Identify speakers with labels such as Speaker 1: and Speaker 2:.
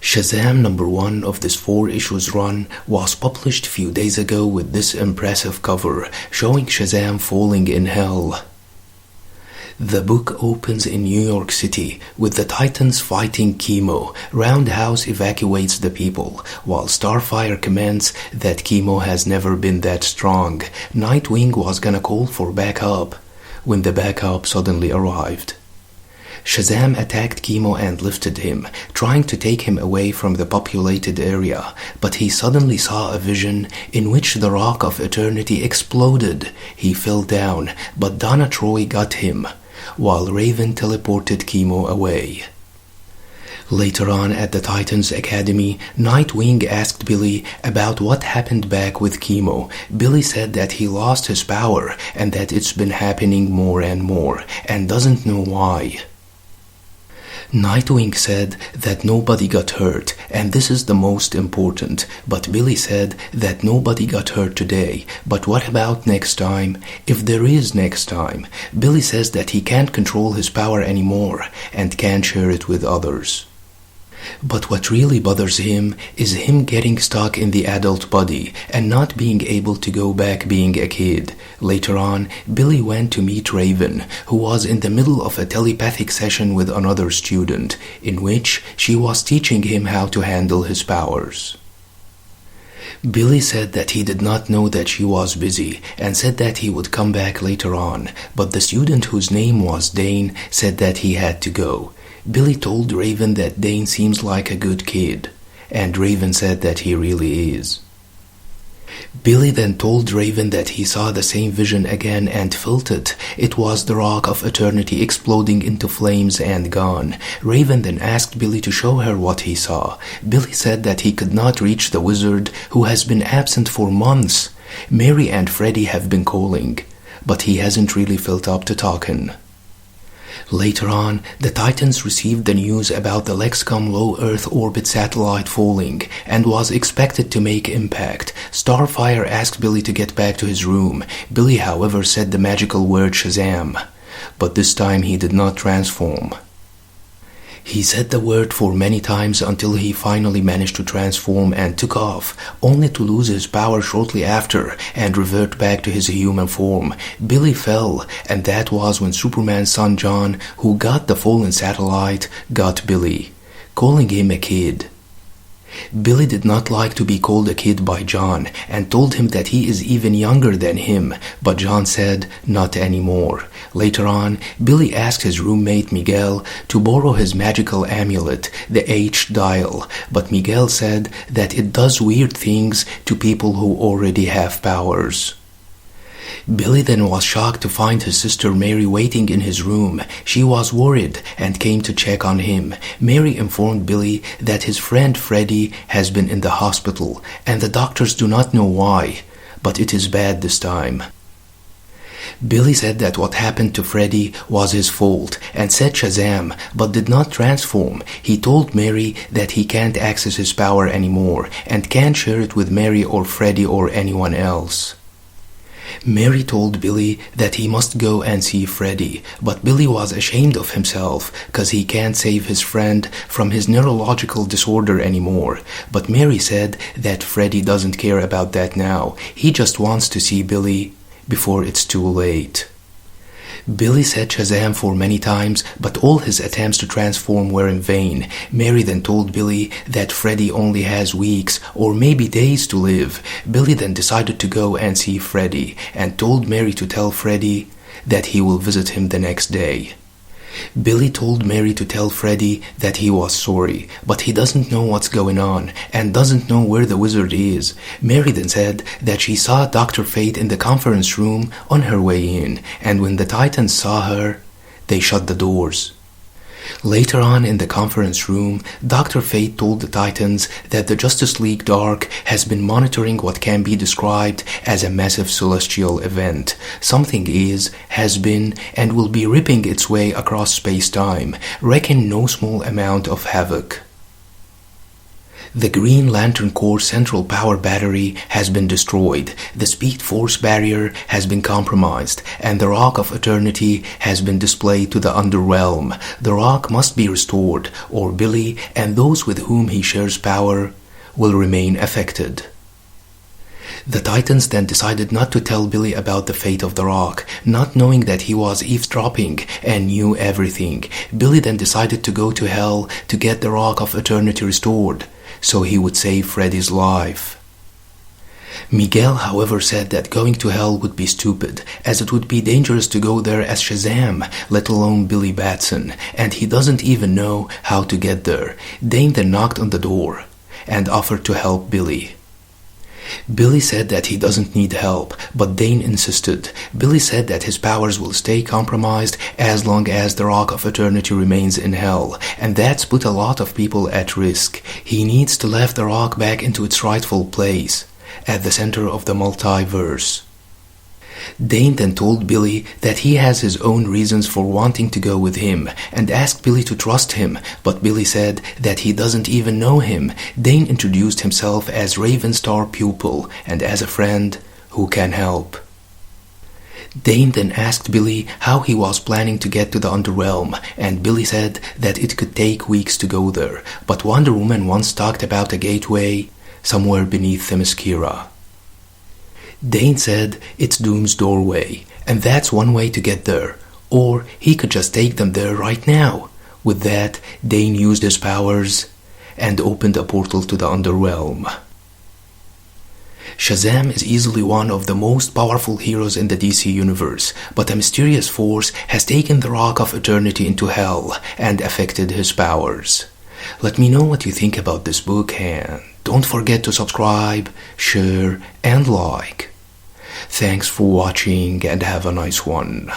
Speaker 1: Shazam number 1 of this 4 issues run was published a few days ago with this impressive cover showing Shazam falling in hell. The book opens in New York City with the Titans fighting Chemo. Roundhouse evacuates the people, while Starfire comments that Chemo has never been that strong. Nightwing was gonna call for backup when the backup suddenly arrived. Shazam attacked Chemo and lifted him, trying to take him away from the populated area, but he suddenly saw a vision in which the Rock of Eternity exploded. He fell down, but Donna Troy got him, while Raven teleported Chemo away. Later on at the Titans Academy, Nightwing asked Billy about what happened back with Chemo. Billy said that he lost his power and that it's been happening more and more, and doesn't know why. Nightwing said that nobody got hurt, and this is the most important, but Billy said that nobody got hurt today. But what about next time? If there is next time? Billy says that he can't control his power anymore and can't share it with others. But what really bothers him is him getting stuck in the adult body and not being able to go back being a kid. Later on, Billy went to meet Raven, who was in the middle of a telepathic session with another student, in which she was teaching him how to handle his powers. Billy said that he did not know that she was busy and said that he would come back later on, but the student whose name was Dane said that he had to go. Billy told Raven that Dane seems like a good kid, and Raven said that he really is. Billy then told Raven that he saw the same vision again and felt it. It was the Rock of Eternity exploding into flames and gone. Raven then asked Billy to show her what he saw. Billy said that he could not reach the wizard, who has been absent for months. Mary and Freddy have been calling, but he hasn't really felt up to talking. Later on, the Titans received the news about the Lexcom low Earth orbit satellite falling and was expected to make impact. Starfire asked Billy to get back to his room. Billy, however, said the magical word Shazam, but this time he did not transform. He said the word for many times until he finally managed to transform and took off, only to lose his power shortly after and revert back to his human form. Billy fell, and that was when Superman's son John, who got the fallen satellite, got Billy, calling him a kid. Billy did not like to be called a kid by John and told him that he is even younger than him, but John said not anymore. Later on, Billy asked his roommate Miguel to borrow his magical amulet, the H-dial, but Miguel said that it does weird things to people who already have powers. Billy then was shocked to find his sister Mary waiting in his room. She was worried and came to check on him. Mary informed Billy that his friend Freddy has been in the hospital, and the doctors do not know why, but it is bad this time. Billy said that what happened to Freddy was his fault and said Shazam, but did not transform. He told Mary that he can't access his power anymore and can't share it with Mary or Freddy or anyone else. Mary told Billy that he must go and see Freddy, but Billy was ashamed of himself because he can't save his friend from his neurological disorder anymore. But Mary said that Freddy doesn't care about that now. He just wants to see Billy before it's too late. Billy said Shazam for many times, but all his attempts to transform were in vain. Mary then told Billy that Freddy only has weeks or maybe days to live. Billy then decided to go and see Freddy and told Mary to tell Freddy that he will visit him the next day. Billy told Mary to tell Freddy that he was sorry, but he doesn't know what's going on and doesn't know where the wizard is. Mary then said that she saw Dr. Fate in the conference room on her way in, and when the Titans saw her, they shut the doors. Later on in the conference room, Dr. Fate told the Titans that the Justice League Dark has been monitoring what can be described as a massive celestial event. Something is, has been, and will be ripping its way across space-time, wreaking no small amount of havoc. The Green Lantern Corps central power battery has been destroyed, the Speed Force barrier has been compromised, and the Rock of Eternity has been displayed to the Underrealm. The Rock must be restored, or Billy and those with whom he shares power will remain affected. The Titans then decided not to tell Billy about the fate of the Rock, not knowing that he was eavesdropping and knew everything. Billy then decided to go to hell to get the Rock of Eternity restored, so he would save Freddy's life. Miguel, however, said that going to hell would be stupid, as it would be dangerous to go there as Shazam, let alone Billy Batson, and he doesn't even know how to get there. Dane then knocked on the door and offered to help Billy. Billy said that he doesn't need help, but Dane insisted. Billy said that his powers will stay compromised as long as the Rock of Eternity remains in hell, and that's put a lot of people at risk. He needs to lift the Rock back into its rightful place, at the center of the multiverse. Dane then told Billy that he has his own reasons for wanting to go with him, and asked Billy to trust him, but Billy said that he doesn't even know him. Dane introduced himself as Ravenstar Pupil, and as a friend who can help. Dane then asked Billy how he was planning to get to the Underrealm, and Billy said that it could take weeks to go there, but Wonder Woman once talked about a gateway somewhere beneath Themyscira. Dane said it's Doom's doorway, and that's one way to get there, or he could just take them there right now. With that, Dane used his powers and opened a portal to the Underrealm. Shazam is easily one of the most powerful heroes in the DC universe, but a mysterious force has taken the Rock of Eternity into hell and affected his powers. Let me know what you think about this book, and don't forget to subscribe, share, and like. Thanks for watching, and have a nice one.